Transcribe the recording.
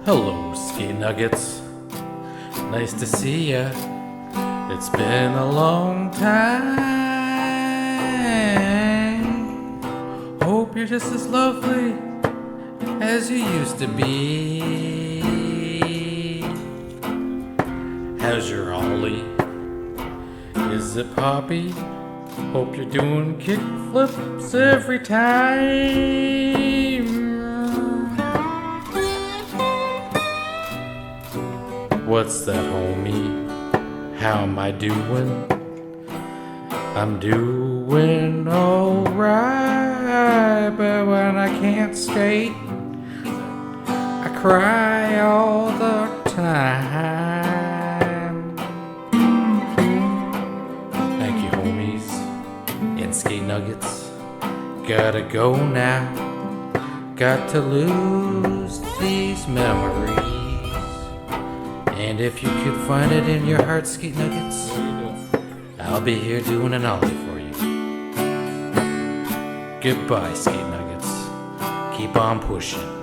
Hello, Skate Nuggets. Nice to see ya. It's been a long time. Hope you're just as lovely as you used to be. How's your ollie? Is it poppy? Hope you're doing kick flips every time. What's that, homie? How am I doing? I'm doing alright, but when I can't skate, I cry all the time. Thank you, homies and Skate Nuggets. Gotta go now. Got to lose these memories. And if you could find it in your heart, Skate Nuggets, I'll be here doing an ollie for you. Goodbye, Skate Nuggets. Keep on pushing.